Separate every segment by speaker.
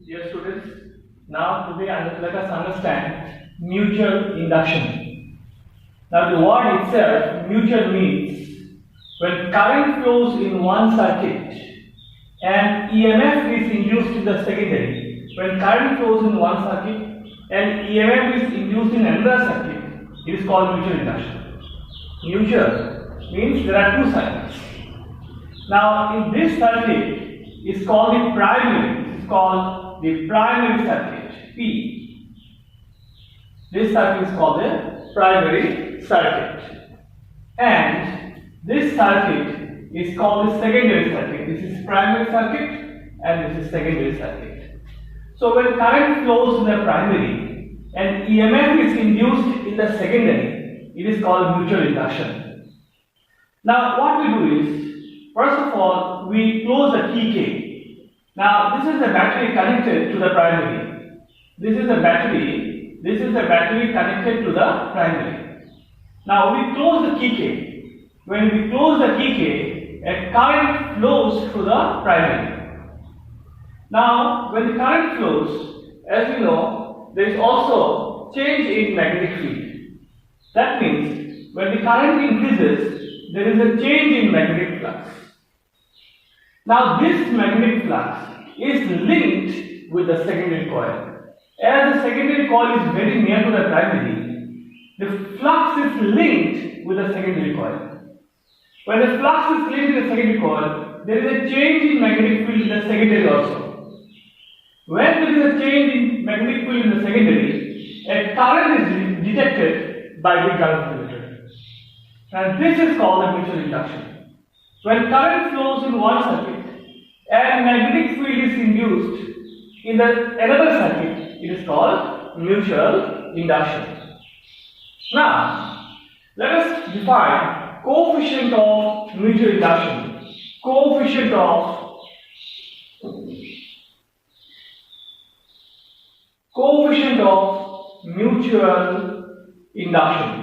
Speaker 1: Dear students, now today let us understand mutual induction. Now the word itself, mutual, means when current flows in one circuit and EMF is induced in the secondary. When current flows in one circuit and EMF is induced in another circuit, it is called mutual induction. Mutual means there are two circuits. Now in this circuit is called the primary. It is called the primary circuit, P. This circuit is called the primary circuit. And this circuit is called the secondary circuit. This is primary circuit and this is secondary circuit. So when current flows in the primary and EMF is induced in the secondary, it is called mutual induction. Now what we do is, first of all, we close the TK. Now this is the battery connected to the primary. This is the battery connected to the primary. Now we close the TK. When we close the TK, a current flows through the primary. Now when the current flows, as we know, there is also change in magnetic field. That means when the current increases, there is a change in magnetic flux. Now this magnetic flux is linked with the secondary coil. As the secondary coil is very near to the primary, the flux is linked with the secondary coil. When the flux is linked with the secondary coil, there is a change in magnetic field in the secondary also. When there is a change in magnetic field in the secondary, a current is detected by the current filter. And this is called the mutual induction. When current flows in one circuit and magnetic field is induced in another circuit, it is called mutual induction. Now, let us define coefficient of mutual induction. Coefficient of mutual induction.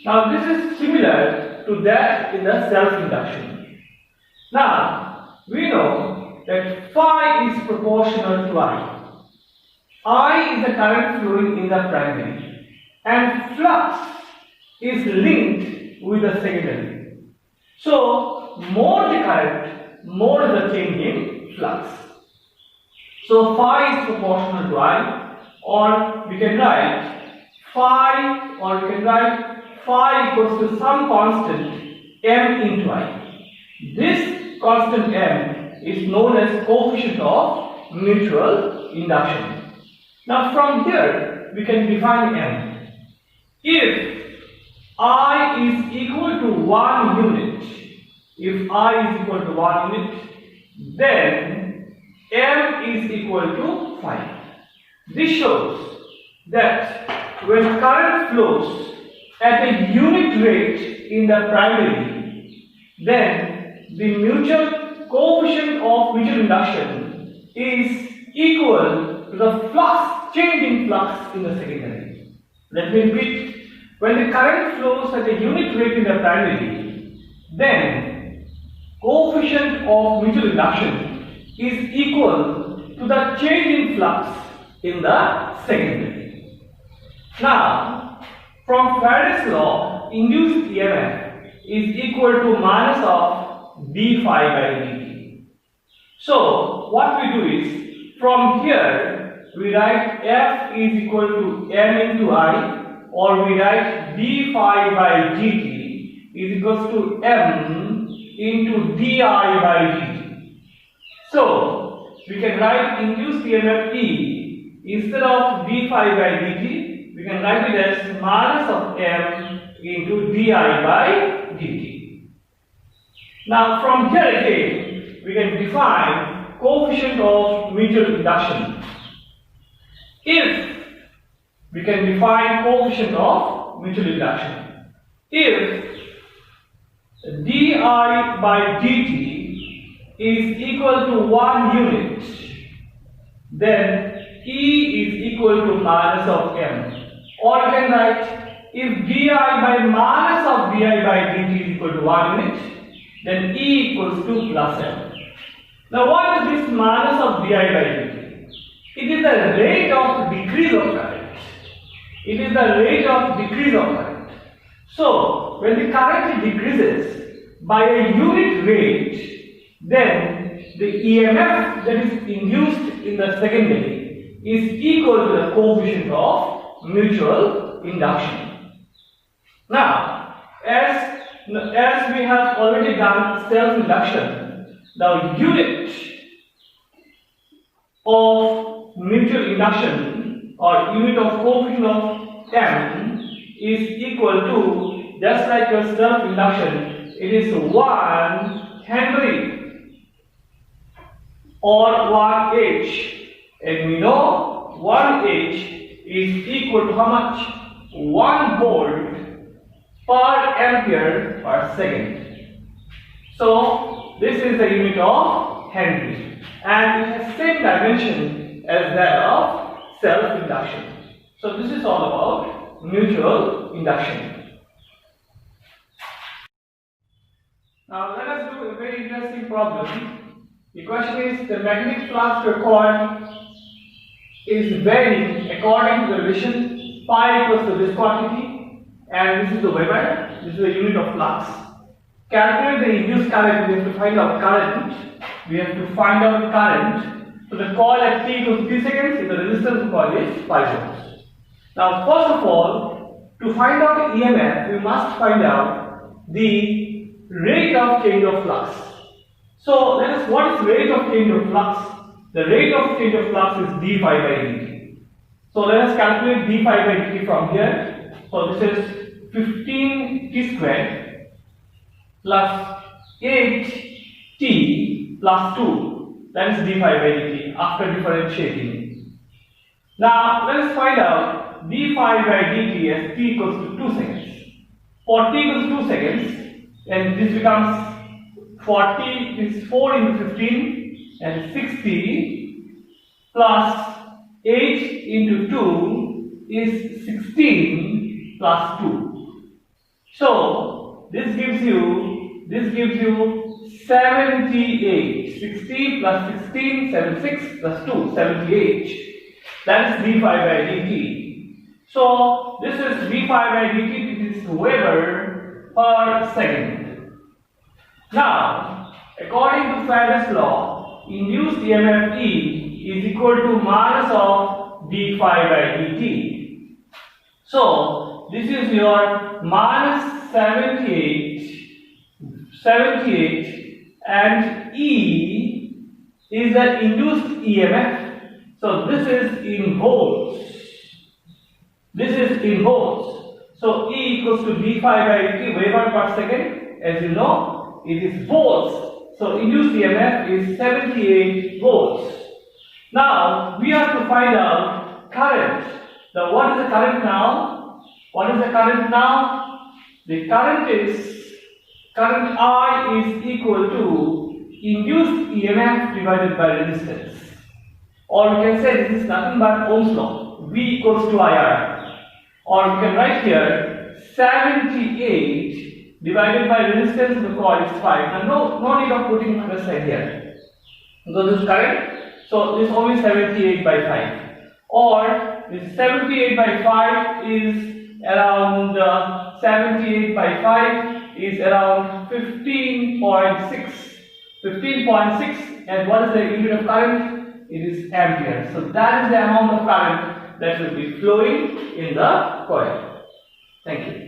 Speaker 1: Now, this is similar to that in the self-induction. Now, we know that phi is proportional to I. I is the current flowing in the primary and flux is linked with the secondary. So, more the current, more the change in flux. So, phi is proportional to I, or we can write phi, or we can write phi equals to some constant m into I. This constant m is known as coefficient of mutual induction. Now from here we can define m. If I is equal to 1 unit, then m is equal to phi. This shows that when current flows at a unit rate in the primary, then the mutual coefficient of mutual induction is equal to the flux, change in flux in the secondary. Let me repeat. When the current flows at a unit rate in the primary, then coefficient of mutual induction is equal to the change in flux in the secondary. Now, from Faraday's law, induced EMF is equal to minus of d phi by dt. So, what we do is, from here, we write F is equal to m into I, or we write d phi by dt is equals to m into di by dt. So, we can write induced EMF E, instead of d phi by dt, we can write it as minus of m into di by dt. Now from here again, we can define coefficient of mutual induction. If we can define coefficient of mutual induction, if di by dt is equal to 1 unit, then E is equal to minus of m. Or you can write, if di by minus of di by dt is equal to 1 unit, then E equals to plus m. Now what is this minus of di by dt? It is the rate of decrease of current. It is the rate of decrease of current. So when the current decreases by a unit rate, then the EMF that is induced in the secondary is equal to the coefficient of mutual induction. Now, as we have already done self-induction, the unit of mutual induction or unit of coefficient of M is equal to, just like your self-induction, it is 1 Henry or 1 H, and we know 1 H is equal to how much? 1 volt per ampere per second. So this is the unit of Henry, and it has same dimension as that of self-induction. So this is all about mutual induction. Now let us do a very interesting problem. The question is, the magnetic flux per coil is varying according to the relation pi equals to this quantity, and this is the Weber, this is the unit of flux. Calculate the induced current. We have to find out current. We have to find out current. So the coil at t equals 3 seconds, if the resistance of the coil is 5 ohms. Now first of all, to find out the EMF, we must find out the rate of change of flux. So what is rate of change of flux? The rate of change of flux is d phi by dt. So let us calculate d phi by dt from here. So this is 15 t squared plus 8 t plus 2. That is d phi by dt after differentiating. Now let us find out d phi by dt as t equals to 2 seconds. For t equals 2 seconds, and this becomes 40 is 4 into 15 and 60 plus 8 into 2 is 16 plus 2. So this gives you 78. 60 plus 16, 76 plus 2, 78. That is d phi by dt. So this is d phi by dt. It is Weber per second. Now, according to Faraday's law, induced EMF E is equal to minus of d phi by dt. So this is your minus 78, and E is the induced EMF. So this is in volts. This is in volts. So E equals to d phi by dt, Weber per second. As you know, it is volts. So induced EMF is 78 volts. Now we have to find out current. Now what is the current now? What is the current now? The current I is equal to induced EMF divided by resistance. Or we can say this is nothing but Ohm's law. V equals to IR. Or we can write here 78 divided by resistance of the coil is 5. Now no need of putting the side here. So this is current. So this is only 78 by 5. Or this 78 by 5 is around 78 by 5 is around 15.6. 15.6, and what is the unit of current? It is ampere. So that is the amount of current that will be flowing in the coil. Thank you.